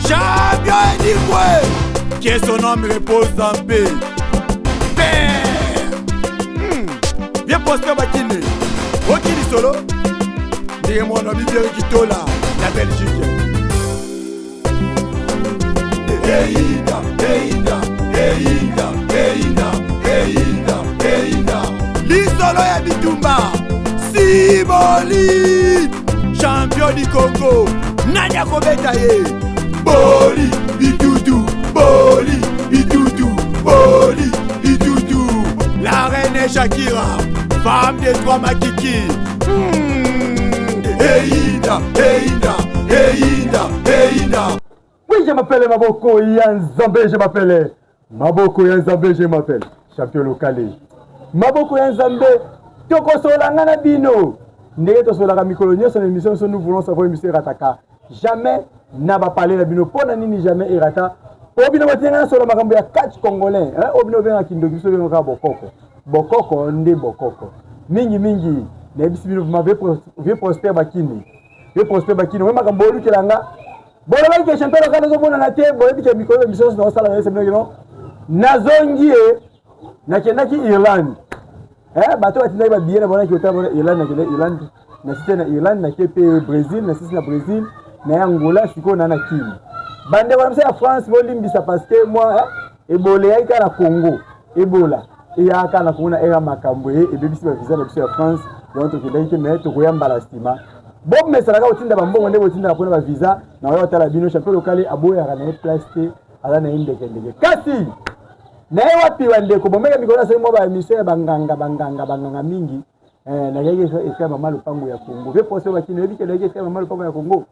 Champion Edigwe, que son nom repose en paix. Père, viens poster Bakine. Okili solo, ndiye mwana Biberi Kitola, la Belgique. Eida, Eida, Eida, Eida, Eida, Eida. Lisolo ya Bitumba, Simoli, champion du Congo, Nanya Kobeta ye. Boli, Bitutu, Boli, Bitutu, Boli, Bitutu. La reine Shakira, femme des trois Makiki. Eida, Eida, Eida, Eida. Oui, je m'appelle Maboko Yanzambe, je m'appelle Maboko Yanzambe, je m'appelle champion local. Maboko Yanzambe, Toko Solangana Bino. Ndenge to solaka mikolo nyonso na émission so nous voulons savoir émission rataka. Jamais n'a pas parlé la bino pona nini jamais erata. Obino batenga solo makambo ya catch congolais, hein? Obino venga kindoki so venga bokoko. Bokoko nde bokoko. Mingi mingi, na bisi bino vie Prosper Bakini. Vie Prosper Bakini, we makambo lukelanga. Bon là que champion local zo bona na te, bo ebi ke mikolo émission so sala na semaine non. Nazongi na kendaki Irlande. Bato batinda ba bien na bona ki otaba Irlande na Irlande na site na Irlande na kepe Brésil na site na Brésil na Angola siko na Kini bande ba mse ya France bolimbisa parce que moi ebola ya ka na Congo ebola ya ka na Congo na era makambo e bebisi ba visa na biso ya France donc to kidai ke me to koyamba la stima bon mais ça la ka otinda ba mbongo nde botinda ko na ba visa na wa tala bino champion local aboya ka na place ala na indeke kasi na wapi wandeko bomeka mikona sema mwa ba emission banganga mingi na yeye esa mama lupango ya Kongo ve poso ba kino ebike lege esa mama lupango ya Kongo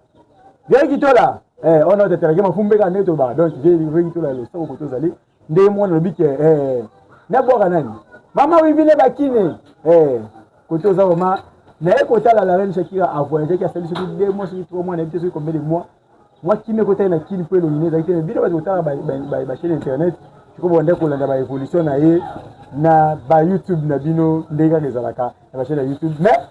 ve kitola ono de terage mafumbe ka neto ba donc ve kitola lo sako kotozali nde mwana lobike na boka nani mama wibine bakine kotoza mama na ekotala la reine Shakira a voyagé qui a sali sur 2 mois sur 3 mois na habité sur combien de mois moi qui me côté na kini pe lo ni na kini bino ba kotala ba chaîne internet ko bonde ko landa ba évolution na ye na ba YouTube na bino ndega ezalaka na ba chaîne YouTube mais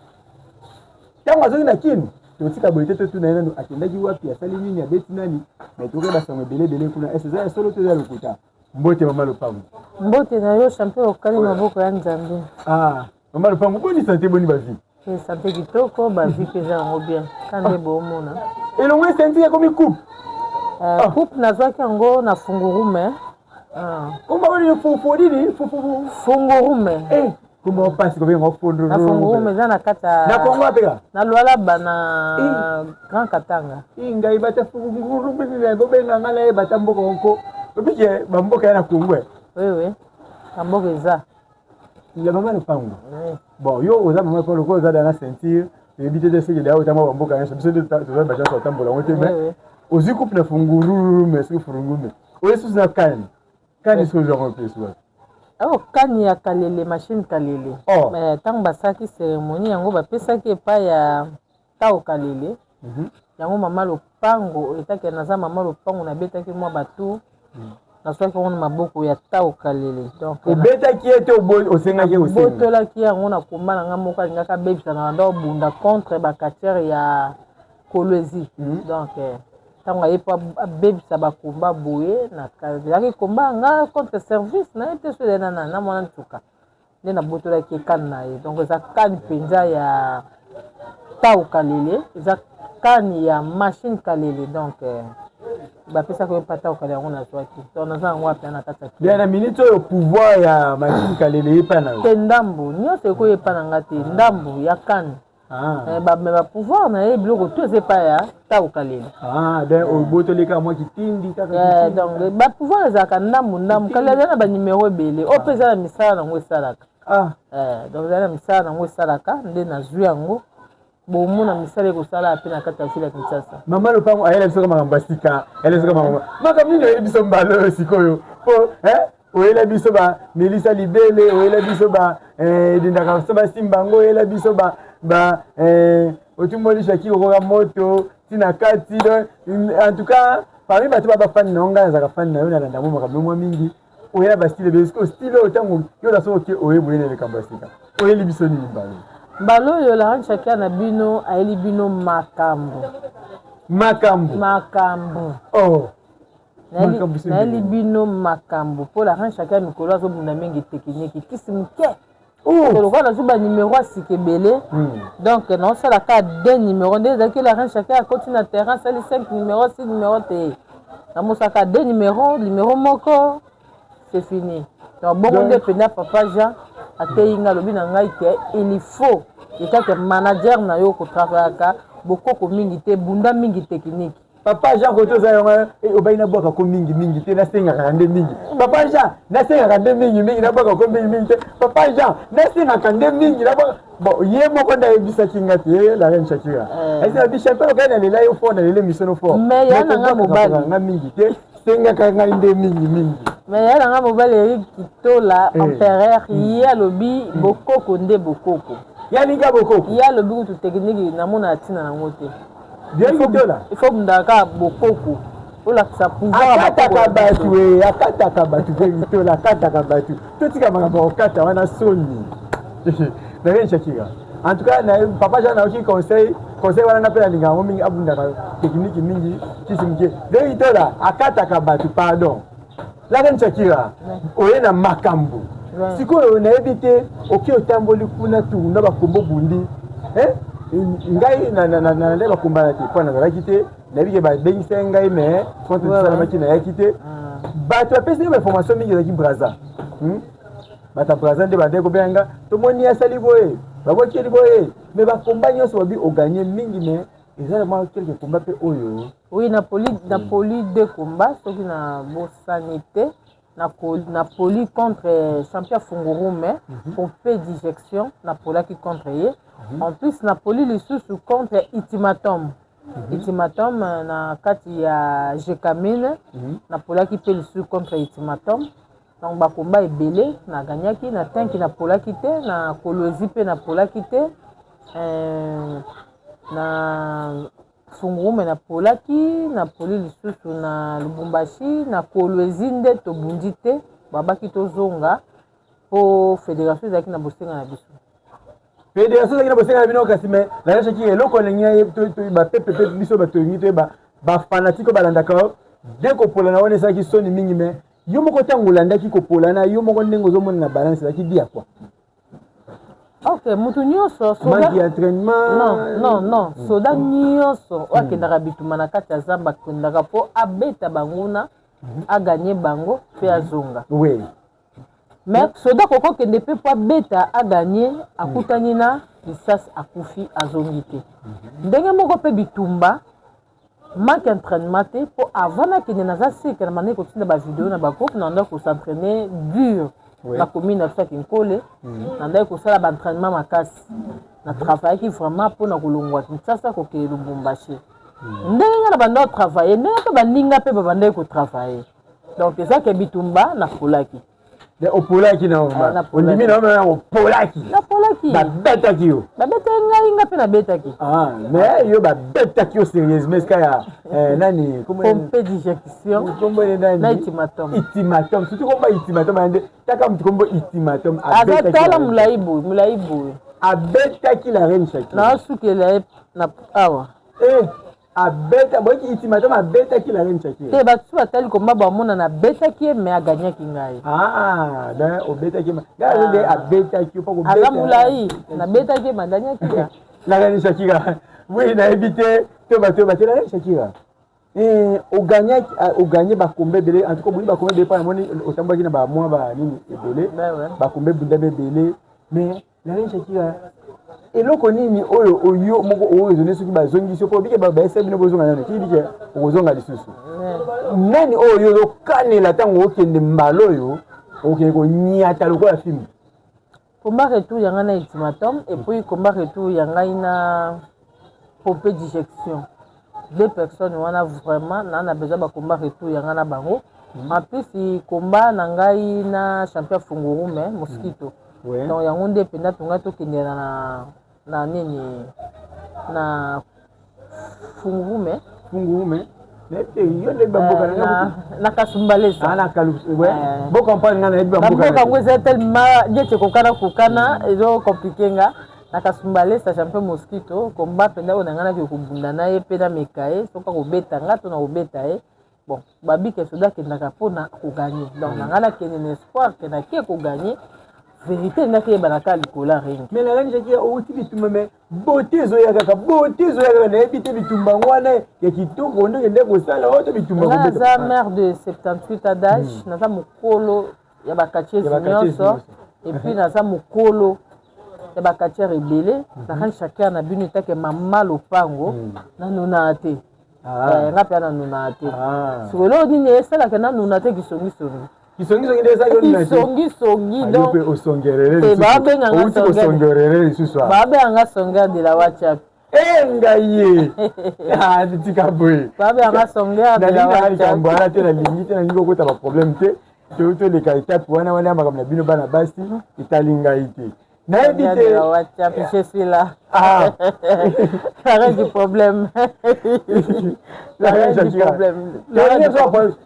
tango azoki na kini to tika boite to na nanu akendaki wapi asali nini ya beti nani mais to ba sango belé kuna esa solo to za lokuta mbote mama lopango mbote na yo champion okali Maboko ya Nzambe mama lopango boni santé boni ba vie santé kitoko ba vie que za ngo bien kande bo mona elongwe santé ya komi coupe coupe na zwaki ngo na fungurume Comment on dit fungurume comment on passe comme on fondre na fungurume za na kata na Kongo apeka na Luala bana Grand Katanga inga ibata fungurume ni bobenga ngala ibata mboko onko obike bamboka na Kongo oui bamboka za le maman le pango bon yo oza maman ko loko za na sentir ebite de sege dawo tama bamboka na biso de za ba ja tambola wote mais ozi coupe na fungurume sur fungurume oyesu na kan est-ce que j'aurais pu soit kani ya kalele machine kalele mais tant basaki cérémonie yango bapesaki pa ya tao kalele yango mama lopango etake naza mama lopango na betaki mwa batu na swaki on maboko ya tao kalele donc betaki ete osengaki osenga botolaki yango na komba na nga moko alingaka bebisa na ndo bunda contre bakatiere ya Kolwezi donc tango yepa bebisa bakomba boye na kalaki komba nga contre service na ete so de na mwana ntuka nde na botolaki kan na ye donc eza kani penza ya tao kalele eza kani ya machine kalele donc bapesaki oyo pa tao kalele yango na zwaki donc naza yango ape na kati bien na minute oyo pouvoir ya machine kalele yepa na te ndambo nyonso ekoyepa na nga te ndambo ya kani ba pouvoir na ye biloko to eza epai ya tao kalele obotoleka mwa kitindi donc ba pouvoir ezalaka ndambo kalele eza na banimero ebele oyo mpe eza na misala nango esalaka donc eza na misala nango esalaka nde nazwi yango bomona misala ekosala mpe na kati ya ville ya Kinshasa mama lopango ayela biso ka makambo asika makambo nini oyebi biso mbala oyo sikoyo po oyela biso ba Melissa Libele oyela biso ba dindaka so basimba ngo oyela biso ba otumoli Shaki kokoka moto tina kati en tout cas parmi bato ba fan na nga za ka fan na yo na ndamo makambo mwa mingi oyela ba style besko style otango yo la so ke oyebule na likambo asika oyeli biso nini mbalo yo la Shaki na bino ayeli bino makambo nayeli bino makambo mpo la reine chacun mikolo azobunda mingi technique kisi moke lokola nazwi banimero asika ebele donc naosalaka 2 numéro nde ezalaki la reine chacun akoti na terrain asali 5 numéro 6 numéro te namosaka 2 numéro moko c'est fini donc bongo nde pena papa Jean ateyinga alobi na ngai ke il faut ekaka manager na yo kotravaillaka bokoko mingi te bunda mingi technique Papa Jean kotoza yonga obaina boka ko mingi te nasenga nde mingi Papa Jean nasenga nde mingi na boka ko mingi te Papa Jean nasenga nde mingi na boka bon ye moko nda ebisa kinga te la reine Shakira esa bi champion kana lela yo fona lele misono fort mais yana nga mobali nga mingi te senga kanga nde mingi mais yana nga mobali Eric Kitola empereur ye alobi bokoko nde bokoko yaninga bokoko ye alobi kutu technique namona atina nango te bien Kitola il faut mundaka bokoko olakisa pouvoir akataka batu Kitola akataka batu totika makambo okata wana soni na reine Shakira en tout cas papa Jean na conseil wana napela linga mingi abundaka technique mingi kisimke de Kitola akataka batu pardon la reine Shakira oye na makambo sikoyo nayebi te oki otamboli kuna tu na bakombo bundi ngai na leba kumbana te kwa nazalaki te nayebi ke babengisa ngai mais quand tosalamaki nayaki te bato bapesi ba information mingi ezalaki braza bata braza nde bande kobenga tomoni asali boye babokeli boye mais bakomba nyonso babi oganye mingi mais ezalama quelque combat pe oyo oui Napoli 2 combats soki na bosanité Napoli contre champion Fungurume pour fait d'éjection Napoli qui contre ye en plus Napoli lisusu contre Itimatom Itimatom na kati ya Jekamine Napoli qui fait lisusu contre Itimatom donc ba combat ebele na gagnaki na tanki Napoli qui te na Kolozi pe Napoli qui te na Fungurume na Polaki na Poli lisusu na Lubumbashi na Kolwezi nde tobundi te babaki tozonga po fédération ezalaki na bosenga na biso fédération ezalaki na bosenga na bino kasi me la reine Shakira eloko olingi bapepepe biso batolingi te bafanatike balandaka de kopolana wana ezalaki soni mingi me yo moko ntango olandaki kopolana yo moko ndenge ozomona na balance ezalaki dia kwa ok mutu nyonso manki entraînement non soda nyonso akendaka bituma na kati ya zamba akendaka mpo abeta banguna aganye bango mpe azonga oui mais soda kokokende mpe mpo abeta aganye akutani na lisasi akufi azongi te ndenge moko mpe bitumba manque entraînement te mpo avant nakende naza seke na mandeki kotinda bavideo na bagroupe na ndaki kosentraîne dur na commune na biso Kinkole nandaki kosala baentraînement makasi na travaillaki vraiment mpona kolongwa Kinshasa kokende Lubumbashi ndenge nga na bandaki kotravaille ndenge mpe baninga mpe babandaki kotravaille donc ezaki bitumba napolaki opolaki na ondimi na omona opolaki babetaki yo babetaki ngai nga mpe nabetaki mais yo babetaki yo sérieusement eska ya nani pompe dijection na itimatom surtout komba itimatom ande taka mutu kombo itimatom azatala mulai boye abetaki la reine Shakira naasukela ye na awa abeta boki itimatom abetaki la reine Shakira te bato batali komba bamona na betaki ye mais aganyaki ngai ben obetaki ngai abetaki aza mulai nabetaki ye maganyaki ya la reine Shakira oui nayebi te to bato batela reine Shakira oganye bakombe ebele en tout cas boni bakombe ebele mpo namoni otambwaki na bamwa banini ebele bakombe bundame ebele mais la reine Shakira eloko nini oyo moko oyo ezone soki bazongisi yo mpo bike baesa bino bozonga nani kiyibike okozonga lisusu nani oyo okanela ntango okende mbala oyo okende konyata lokola filme combat retour yanga na ultimatum et puis combat retour yanga na pompe dijection 2 personnes wana vraiment na besoin ba combat retour yanga na bango en plus combat na ngai na champion Fungurume mosquito donc yango nde penda tonga tokende na nini na Fungurume na Kasumbalesa na bo comprendre nga na yebi bamboka na ngo c'est tellement diete kokana ezo compliqué nga na Kasumbalesa champion mosquito combat penda onanga na ko bunda na ye pena mekae soka ko beta nga to na ko beta ye bon babi ke soda kendaka mpona koganye donc nanga nakende na espoir ke nake koganye vérité ndaki yebana likola ringi mais la ringi qui outi bitumba mais beauté ezoya kaka nayebi te bitumba yango wana ya kitoko ndenge nde kosala oyo to bitumba naza mère de 78 ans d'âge naza mokolo ya bakatiesi nyonso et puis naza mokolo ya bakatiere ebele nakani chacun na bino etake mama lopango nanona te nga mpe nanona te sikolo nini esalaka nanona te kisongisongi kisongisongi nde esaki kisongisongi donc osongerere lisusu babenganga songer de la whatsapp ngai ye tika boye babenganga songer de la whatsapp wana te nalingi te nalingi okota baproblème te toleka etape wana wana ya makambo na bino bana basi etali ngai te nayebi te WhatsApp je suis là l'arrêt du problème l'arrêt du problème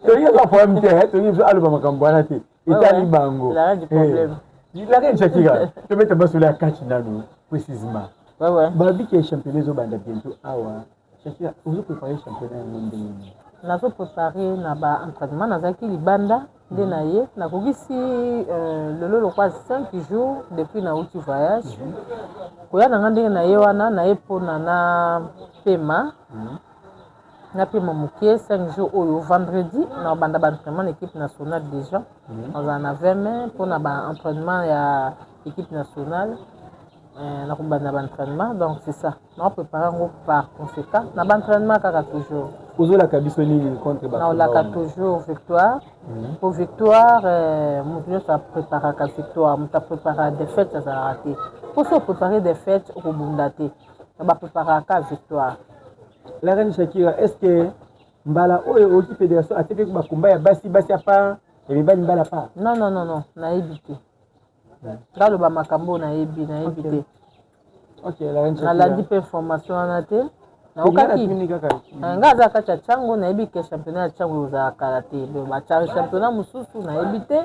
tolingi aloba makambo wana te etali bango l'arrêt du problème l'arrêt shakira tobeta basolo ya kati nanu précisement babi ke championnat ezobanda bientôt awa shakira ozoprépare championnat yango ndenge nazoprépare na baentraînement nazalaki libanda nde na ye nakokisi lelo lokwa 5 jours depuis nauti voyage koya nanga ndenge na ye wana na ye mpona na pema moke 5 jours oyo vendredi na banda baentraînement na équipe nationale déjà nazala na 20 mai mpona baentraînement ya équipe nationale na kobanda baentraînement donc c'est ça na préparé yango par conséquent na baentraînement kaka toujours ozolaka biso nini contre naolaka toujours victoire po victoire moto nyonso apréparaka victoire moto apréparaka défaite azalaka te mpo so opréparé défaite okobunda te na bapréparaka victoire la reine Shakira est ce que mbala oyo oki fédération atepeki bakomba ya basi apa ya mibali mbala pa non nayebi te ngaloba makambo nayebi te nalandi mpe information wana te naokaki nga aza kati ya ntango nayebi ke championnat ya ntango ozala kala te championnat mosusu nayebi te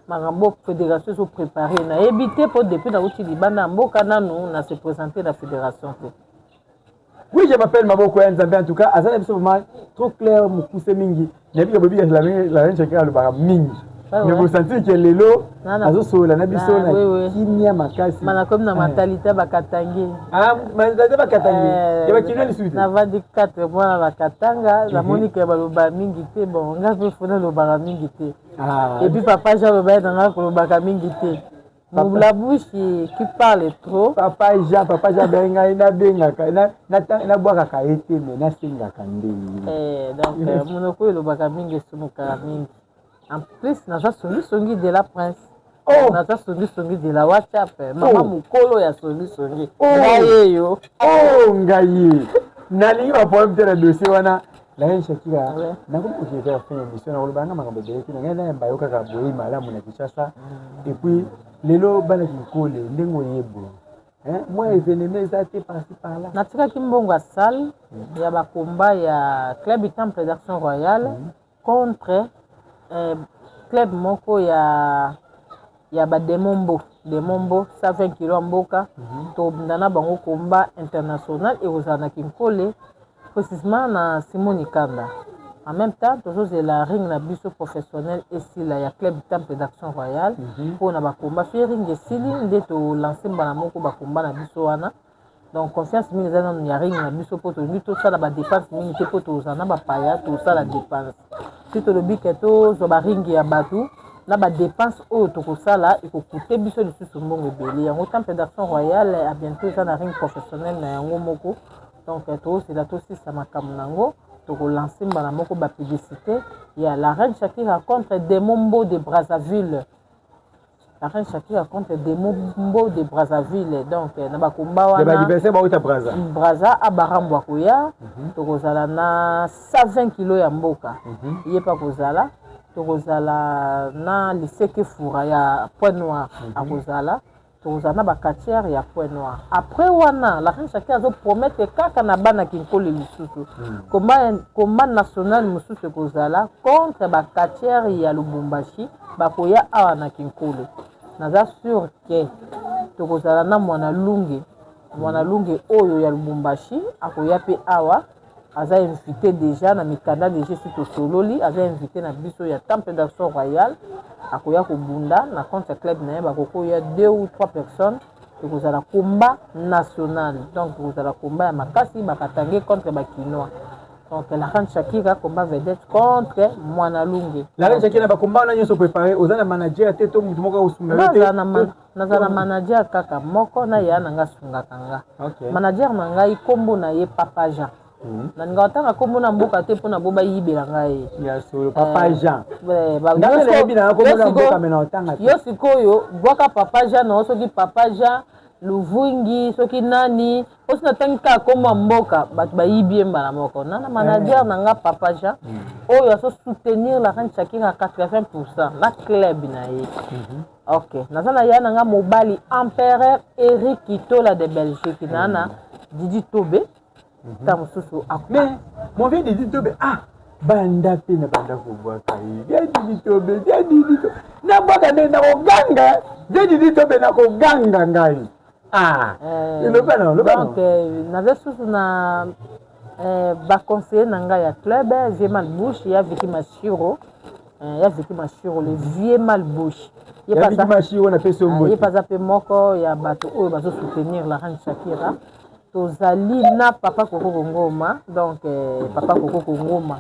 makambo fédération ezoprépare nayebi te mpo depuis nauti libanda ya mboka nanu na se présenter na fédération te. Oui, je m'appelle Maboko ya Nzambe en tout cas, azana biso vraiment trop clair mukuse mingi. Nabi ka bobi la reine Shakira le bara mingi. Mais vous sentez que lelo azo sola na biso na kimia makasi. Mana comme na mentalité bakatangi. Mentalité bakatangi. Ya bakino li suite. Na 24 mois bakatanga, la monique baloba mingi te bon, nga pe fona lo bara mingi te. Et puis papa Jean loba na ko lo baka mingi te. La bouche qui parle trop. Papa Jean benga ina bengaka na bwaka ete mais na singaka ndenge. Donc monoko lo baka mingi sumuka mingi. En plus naza songi de la prince. Naza songi de la WhatsApp. Mama mukolo ya songi. Ngayeyo. Ngaye. Nalingi ba problème te na dossier wana. La reine Shakira na ko ko faire fin émission na ko banga makambo de ki na ngenda mba yoka ka boyi malamu na Kinshasa. Et puis lelo bana kikole ndengo yebo. Moi événement ezate par-ci par-là. Natikaki mbongo salle ya bakomba ya club Temple d'Action Royale contre club moko ya Demombo 120 kilo mboka to ndana bango komba international et ozana kinkole précisément na Simoni Kanda. En même temps, toujours c'est la ring na biso professionnel et si la club Temple d'Action Royale pour na bakomba fait ring et sili ndeto lancer bana moko bakomba na biso wana. Donc confiance mingi za na ring na biso poto ndito ça ba dépense mingi te poto ozana ba paya tout ça la dépense. Tout le biketo zo ba ring ya batu na ba dépense oyo to kosala e ko coûter biso lisusu mbongo ebele. Yango Temple d'Action Royale a bientôt ça na ring professionnel na yango moko. Donc c'est la aussi ça makambo nango. Pour lancer la publicité, il y a la reine Shakira contre Demombo de Brazzaville. La reine Shakira contre Demombo de Brazzaville. Donc, na bakomba wana. Brazza à Barambo Koya. Tokozala na 120 kg ya mboka. Il est pas kozala. Tokozala na liseke fura ya Point Noir à Kozala. Tokozala ba katière ya Point Noir. Après wana la reine Shakira zo promettre kaka na bana kinkole lisusu. Combat national mususu kozala contre ba katière ya Lubumbashi bakoya awa na kinkole. Naza sûr que tokozala na mwana lunge oyo ya Lubumbashi akoya pe awa aza invité déjà na mikanda déjà si tosololi aza invité na biso ya temple d'action royale akoya kobunda na contre club na ye bakokoya 2 ou 3 personnes ekozala combat national donc ekozala combat ya makasi bakatange contre bakinois donc la reine Shakira combat vedette contre Mwana Lunge. La reine Shakira ba combat na nyoso préparé ozana manager te to mutu moko osunga te nazana manager kaka moko na ya nanga sunga kanga manager na ngai kombo na ye Papa Jean na nga otanga kombo na mboka te pona boba yibela ngai ya solo Papa Jean yo sikoyo bwaka Papa Jean na soki Papa Jean Luvungi soki nani osi natangi ka kombo mboka bato bayibie mbala moko nana manager na nga Papa Jean oyo aso soutenir la reine Shakira à 80% na club na ye ok nazana ya nanga mobali empereur Eric Kitola de Belgique nana Didi Tobe tamususu mais mon vieux Didi Tobe banda pe na banda ko bwaka ya Didi Tobe na bwaka ne na oganga Didi Tobe na ko ganga ngai donc naza susu na baconseiller na ngai ya club Vieux Malbouche ya Vicky Mashiro le Vieux Malbouche ye paza pe moko ya bato oyo bazo soutenir la reine Shakira tozali na papa Koko Ngoma donc papa Koko Ngoma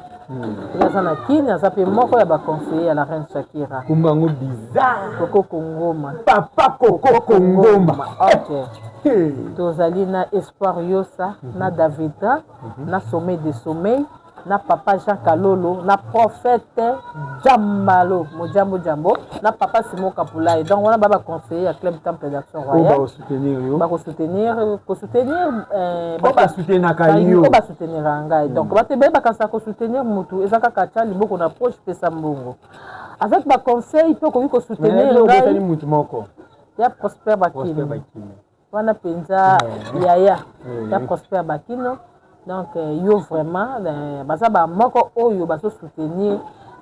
aza na kini aza pe moko ya baconseiller ya la reine Shakira kumbango bizarre Koko Ngoma papa Koko Ngoma ok tozali na Espoir Yosa na Davida na Sommet de Sommeil na papa Jean Kalolo na prophète Jambalo Mojambo Jambo na papa Simon Kapulai donc on a baba conseiller à club temple d'action royale ba soutenir ngai donc bato be bakasa ko soutenir mutu ezaka kacha liboko na poche pesa mbongo avec ba conseil pe ko soutenir ngai mutu moko ya Prosper Bakino wana penza yaya ya Prosper Bakino donc yo vraiment baza ba moko oyo baso soutenir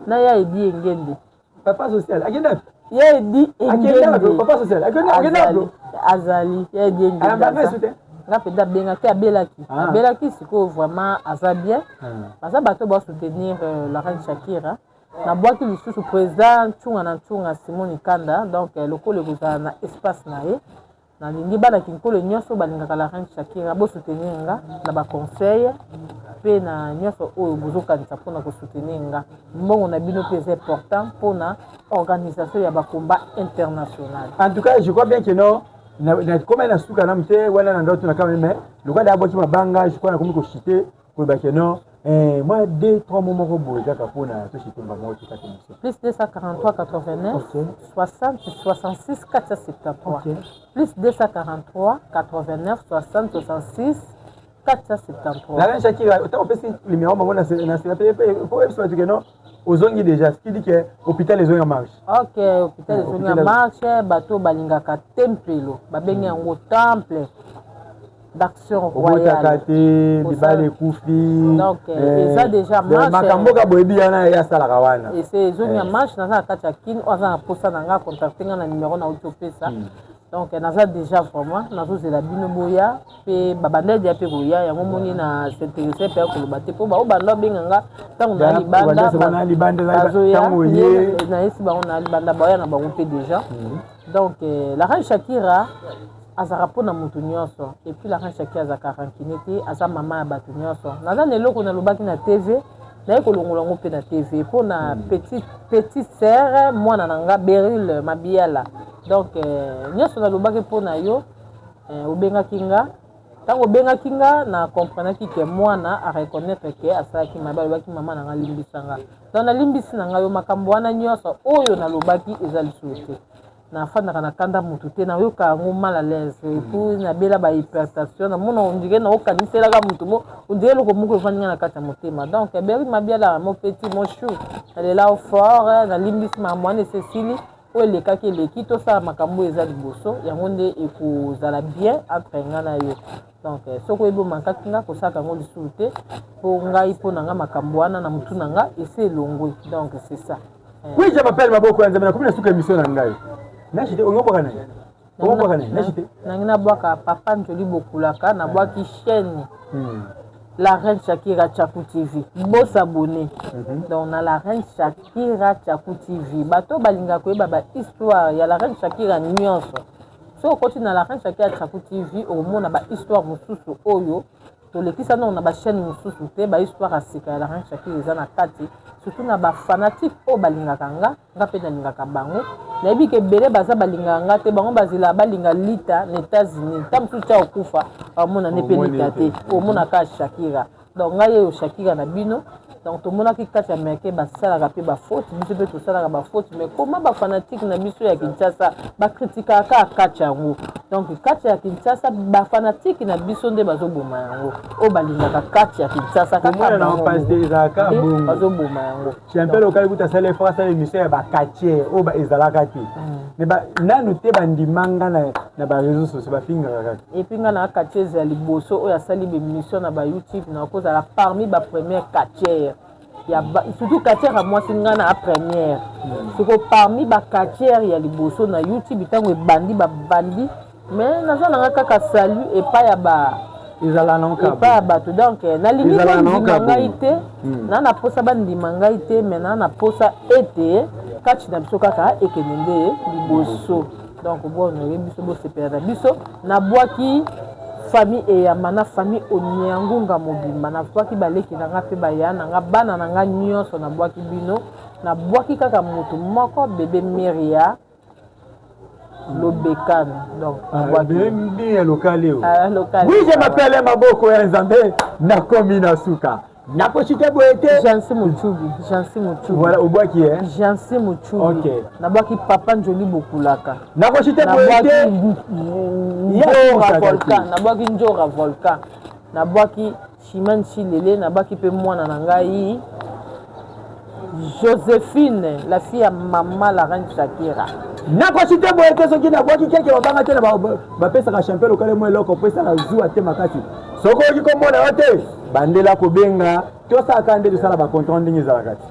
na ya edi engende papa social agenda ya edi engende papa social agenda azali ya edi engende nga peda benga te abelaki siko vraiment aza bien baza bato ba soutenir la reine Shakira na bwaki lisusu président Tchunga Simon Kanda donc lokolo kozala na espace na ye na lingi bana kinkolo nyonso balingaka la reine Shakira bo soutenir nga na ba conseil pe na nyonso oyo bozokanisa mpona ko soutenir nga mbongo na bino pe c'est important mpona organisation ya ba combat international. En tout cas je crois bien que non na comme na suka na mte wana na ndoto na kama mais le cas d'abord mabanga je crois na komi ko chiter ko ba que non moi 2-3 moments robo kaka pona to chiter mbanga to kaka plus 243 89 60 66 473 plus 243 89 60 66 473. La reine Shakira on peut le numéro mbanga na pour parce que non ozongi déjà ce qui dit que hôpital les en marche. OK, hôpital les en marche bato balingaka tempelo babengi yango temple d'action royale. Donc ça déjà marche. Makamboka boyebi yana ya sala kawana. Et c'est zone ya marche na kata kin oza posa nanga contacter na numéro na utopesa. Donc naza déjà vraiment nazo zela bino boya pe babanda dia pe boya yango moni na s'intéresser pe ko lobate po ba o banda benganga tango na libanda tango ye na esi ba on na libanda boya na bango pe déjà. Donc la reine Shakira azara pona mutu nyonso et puis la reine Shakira azaka rankinete aza mama ya bato nyonso naza neloko na lobaki na TV na ekolongola ngo pe na TV pona petite sœur mwana nanga Beryl Mabiala donc nyonso na lobaki pona yo obengaki nga tango obengaki nga na comprendre que mwana a reconnaître que asalaki mabe alobaki mama nanga limbisanga donc na limbisi nanga yo makambo wana nyonso oyo na lobaki eza lisusu te na fanda kana kanda mutu te na yoka yango mal à l'aise et puis na bela ba hypertension na mona ondire na okanisela ka mutu mo ondire loko moko evandinga na kati ya motema donc Beryl Mabiala mon petit mon chou elle est là au fort na limbisi ma mwana Cécile o elekaki eleki tosala makambo eza liboso yango nde ekozala bien entre nga na yo donc soko ebomakaki nga kosaka yango lisusu te mpo ngai mpo na nga makambo wana na mutu na nga ese elongwe donc c'est ça. Oui, je m'appelle Maboko Yanzambe na komina suka émission na ngai. Nashite ongoboka nani? Ongoboka nani? Nashite. Nangina bwaka papa njoli bokulaka na bwaki chaîne. la reine Shakira Tchakou TV. Beau s'abonner. Donc on a la reine Shakira Tchakou TV. Bato balinga koyeba ba histoire ya la reine Shakira nyonso. So on continue na la reine Shakira Tchakou TV au monde ba histoire mususu oyo. To lekisa non na ba chaîne mususu te ba histoire asika ya la reine Shakira eza na kati. Surtout na ba fanatique o balinga kanga ngape na linga kabango. Na bi ke bele baza balinga nga te bango bazila balinga lita na États-Unis. Tam tout cha okufa amona ne pelika te. O mona ka Shakira. Donc nga yo Shakira na bino. Donc tout mona ki kati américain ba sala ka pe ba faute, biso pe to sala ka ba faute mais comment ba fanatique na biso ya Kinshasa ba critiquer ka kati yango. Donc kati ya Kinshasa ba fanatique na biso nde bazo boma yango. O balinga ka kati ya Kinshasa ka ka ba passe des aka bongo. Bazo boma yango. Champion local kuta sala France à l'émission ba quartier o ba ezalaka te. Mais ba nanu te bandimanga na ba réseaux sociaux ba finga ka. Et puis nga na quartier za liboso o ya sali be émission na ba YouTube na cause la parmi ba première quartier. Il y a surtout quartier à moi c'est nga na première. C'est que parmi ba quartier ya liboso na YouTube tango bandi ba bandi mais naza na kaka salut et pas ya ba ezala na nka. Et pas bato donc na lingi ndimanga ite na posa ba ndimanga ite mais na posa ete kati na biso kaka ekenende liboso. Donc bon on biso bo sepera biso na bwaki famille et amana famille onyangunga mobimba na bwaki baleki na nga pe bayana nga bana na nga nyonso na bwaki bino na bwaki kaka mutu moko bébé Meria Lobekano. Donc bien local. Local. Oui, je m'appelle Maboko ya Nzambe na komi na suka. Nakochite boete Jansi Muchubi. Voilà au bois qui est Jansi Muchubi. OK. Na bwaki papa Njoli Bokulaka. Nakochite na boete Njora volcan. Na bwaki Njora volcan. Na bwaki Chiman Chilele na bwaki pe mwana na ngai Joséphine, la fille à maman la reine Shakira. Nakochite boete soki na bwaki keke babanga te na ba pesa ka champion local mo eloko pesa la zu ate makati. Soko ki komona ote bandela kobenga to saka nde sala ba contrôle ndingi za kati.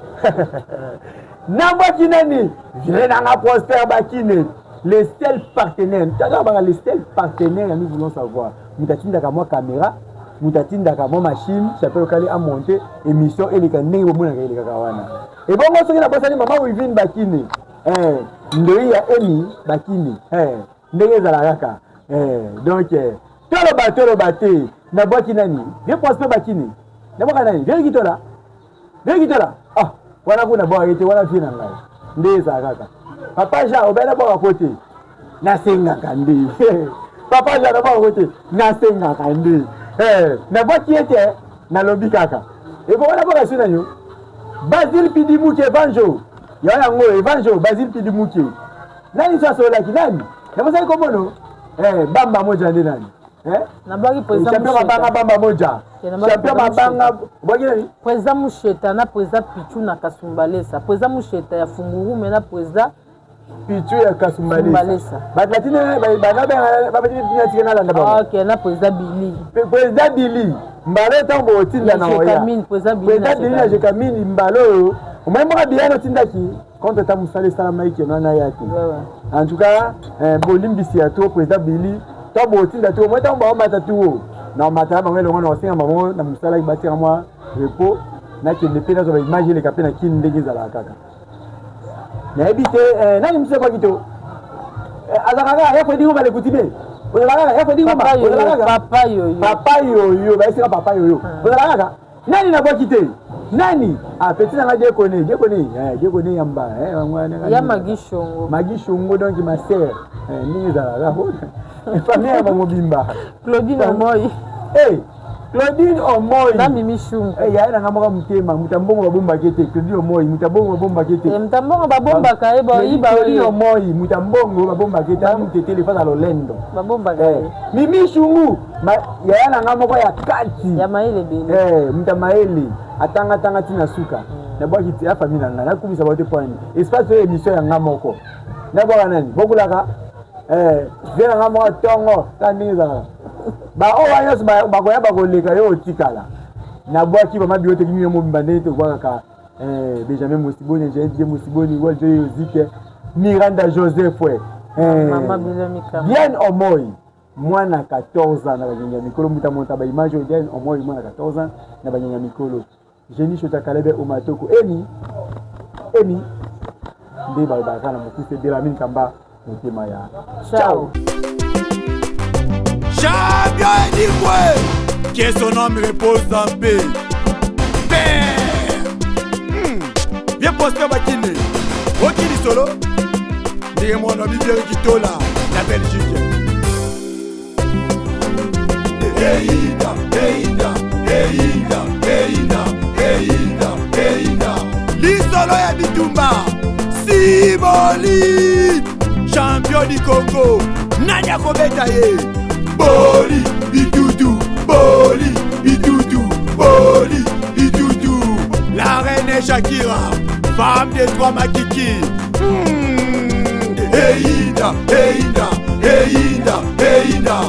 Namba kinani je na nga poster bakine les seuls partenaires. Tata ba les seuls partenaires nous voulons savoir. Mutatinda ka moi caméra, mutatinda ka moi machine, champion local a monter émission elika ndenge bomona ka elika kawana. Et bon moi soki na bossa ni mama Wivine bakine. Ndoi ya Emi bakine. Ndenge za kaka. Donc tolo baté na boki nani bien prosper bakini na boka nani bien kitola ah wana kuna boka ite wana fina ngai ndeza kaka papa ja obena boka kote na senga kandi papa ja na boka kote na senga kandi na boki ete na lobi kaka e ko wana boka sina yo Basile Pidimuke Evanjo ya yango Evanjo Basile Pidimuke nani sasa ola kinani na msai ko bono bamba moja ndi nani na baki président champion mabanga bamba moja champion mabanga boki nani président Musheta na président Pichu na Kasumbalesa président Musheta ya Funguru mena président Pichu ya Kasumbalesa batlatine babatine tina landa ba OK na président Billy mbalo tambo otinda na oya président Billy na Jekamini mbalo omemba biano tindaki contre ta musale sala maiki na yaki en tout cas bolimbisi ya to président Billy tambo otinda to moi tambo mata tuo na mata ba ngelo ngona osinga mamo na musala ibatira moi repos na kende pena zo image le kapena kin ndenge za la kaka na ebite nani mse kwa kito azakaka ya kwedi ngoma le kutibe ozalaka ya kwedi ngoma papa yoyo ba isika papa yoyo ozalaka nani na bokite nani petit na Diekone yamba ya Magishongo donc ma sœur ni za la famille ya mobimba Claudine Omoy Claudine Omoy na Mimi Shungu ya na ngamoka mutema mutambongo babomba kete Claudine Omoy mutambongo babomba kete mutambongo babomba kaiba iba Claudine Omoy mutambongo babomba kete mutete fa na Lolendo babomba kai Mimi Shungu ya na ngamoka ya kati ya maele bele mutamaele atanga tina suka na bwaki ti afa mina na kumisa bote point espace ya émission ya ngamoko na bwaka nani bokulaka vena ngamoka tongo taniza ba o wanyos ba ko ya ba ko leka yo tikala na bwaki ba mabiote kimi yo mbande to kwa ka Benjamin Musiboni Jean Musiboni Waldo Yozike Miranda Joseph Mama Bilomika bien Omoy mwana 14 ans na banyanya mikolo muta monta ba image odien au moins mwana 14 ans na banyanya mikolo Jenny Shota Kalebe o matoko emi nde ba kana mokuse de la mine kamba motema ya ciao Champion Edigwe, que son nom repose en paix. Père, viens poster Bakine. Okili solo, ndiye mwana Bibieri Kitola, la Belgique. Eida, Eida, Eida, Eida, Eida, Eida. Lisolo ya Bitumba, Simoli, champion du Congo, Nanya Kobeta ye. Boli, bitutu, boli, bitutu, boli, bitutu. La reine Shakira, femme des trois Makiki.